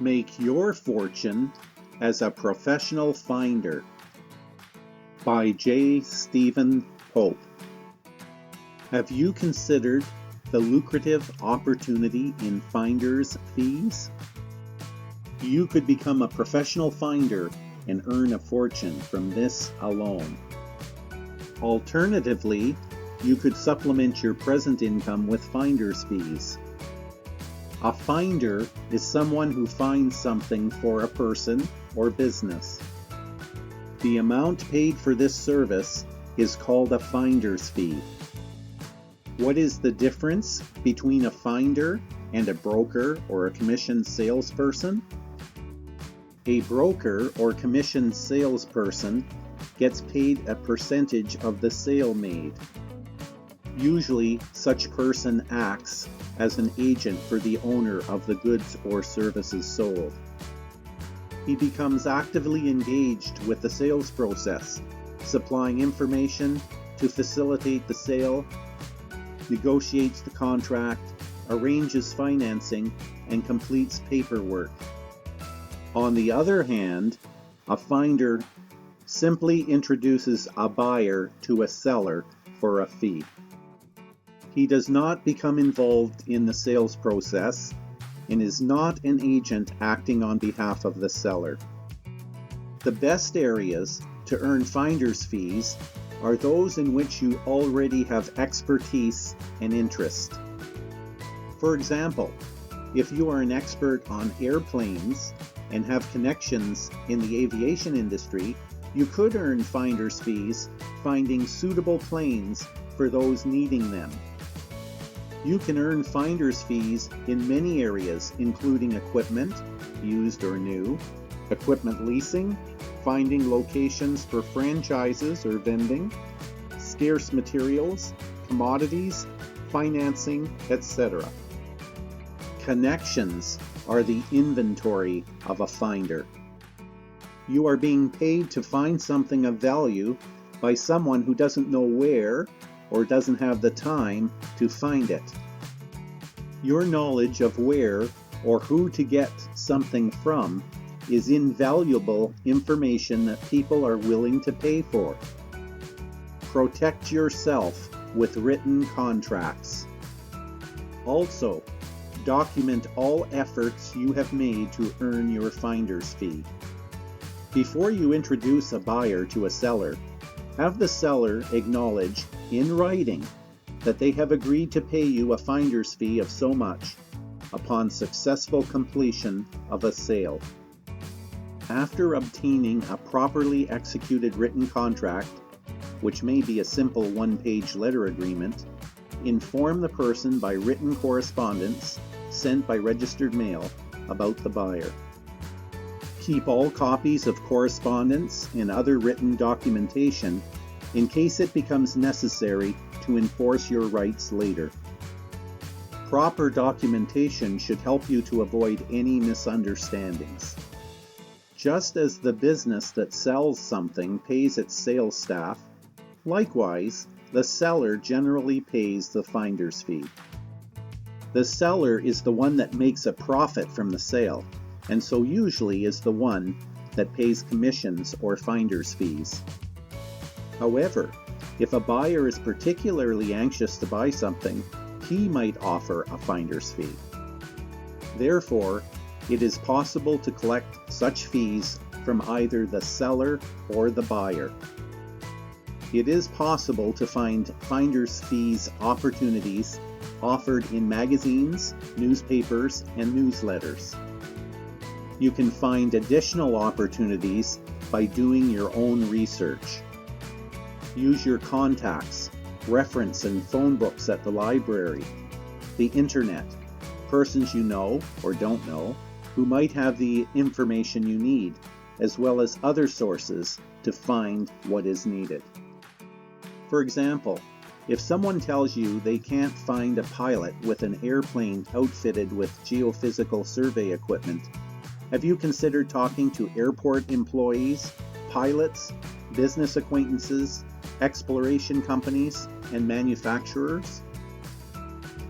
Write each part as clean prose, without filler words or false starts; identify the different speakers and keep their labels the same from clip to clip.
Speaker 1: Make your fortune as a professional finder by J. Stephen Pope. Have you considered the lucrative opportunity in finder's fees? You could become a professional finder and earn a fortune from this alone. Alternatively, you could supplement your present income with finder's fees. A finder is someone who finds something for a person or business. The amount paid for this service is called a finder's fee. What is the difference between a finder and a broker or a commissioned salesperson? A broker or commissioned salesperson gets paid a percentage of the sale made. Usually, such person acts as an agent for the owner of the goods or services sold. He becomes actively engaged with the sales process, supplying information to facilitate the sale, negotiates the contract, arranges financing, and completes paperwork. On the other hand, a finder simply introduces a buyer to a seller for a fee. He does not become involved in the sales process and is not an agent acting on behalf of the seller. The best areas to earn finder's fees are those in which you already have expertise and interest. For example, if you are an expert on airplanes and have connections in the aviation industry, you could earn finder's fees finding suitable planes for those needing them. You can earn finder's fees in many areas, including equipment, used or new, equipment leasing, finding locations for franchises or vending, scarce materials, commodities, financing, etc. Connections are the inventory of a finder. You are being paid to find something of value by someone who doesn't know where or doesn't have the time to find it. Your knowledge of where or who to get something from is invaluable information that people are willing to pay for. Protect yourself with written contracts. Also, document all efforts you have made to earn your finder's fee. Before you introduce a buyer to a seller, have the seller acknowledge in writing that they have agreed to pay you a finder's fee of so much upon successful completion of a sale. After obtaining a properly executed written contract, which may be a simple one-page letter agreement, inform the person by written correspondence sent by registered mail about the buyer. Keep all copies of correspondence and other written documentation in case it becomes necessary to enforce your rights later. Proper documentation should help you to avoid any misunderstandings. Just as the business that sells something pays its sales staff, likewise, the seller generally pays the finder's fee. The seller is the one that makes a profit from the sale, and so usually is the one that pays commissions or finder's fees. However, if a buyer is particularly anxious to buy something, he might offer a finder's fee. Therefore, it is possible to collect such fees from either the seller or the buyer. It is possible to find finder's fees opportunities offered in magazines, newspapers, and newsletters. You can find additional opportunities by doing your own research. Use your contacts, reference and phone books at the library, the internet, persons you know or don't know who might have the information you need, as well as other sources to find what is needed. For example, if someone tells you they can't find a pilot with an airplane outfitted with geophysical survey equipment, have you considered talking to airport employees, pilots, business acquaintances, exploration companies, and manufacturers?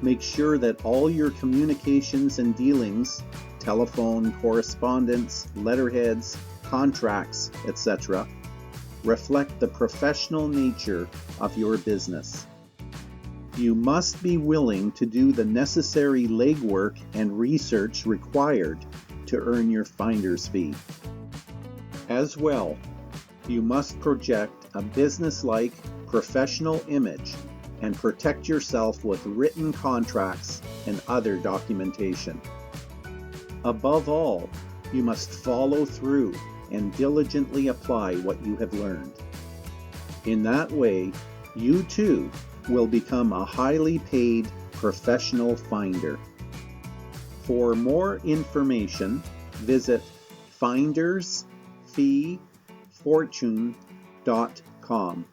Speaker 1: Make sure that all your communications and dealings telephone, correspondence, letterheads, contracts, etc., reflect the professional nature of your business. You must be willing to do the necessary legwork and research required to earn your finder's fee. As well, you must project a business-like, professional image and protect yourself with written contracts and other documentation. Above all, you must follow through and diligently apply what you have learned. In that way, you too will become a highly paid professional finder. For more information, visit findersfeefortune.com.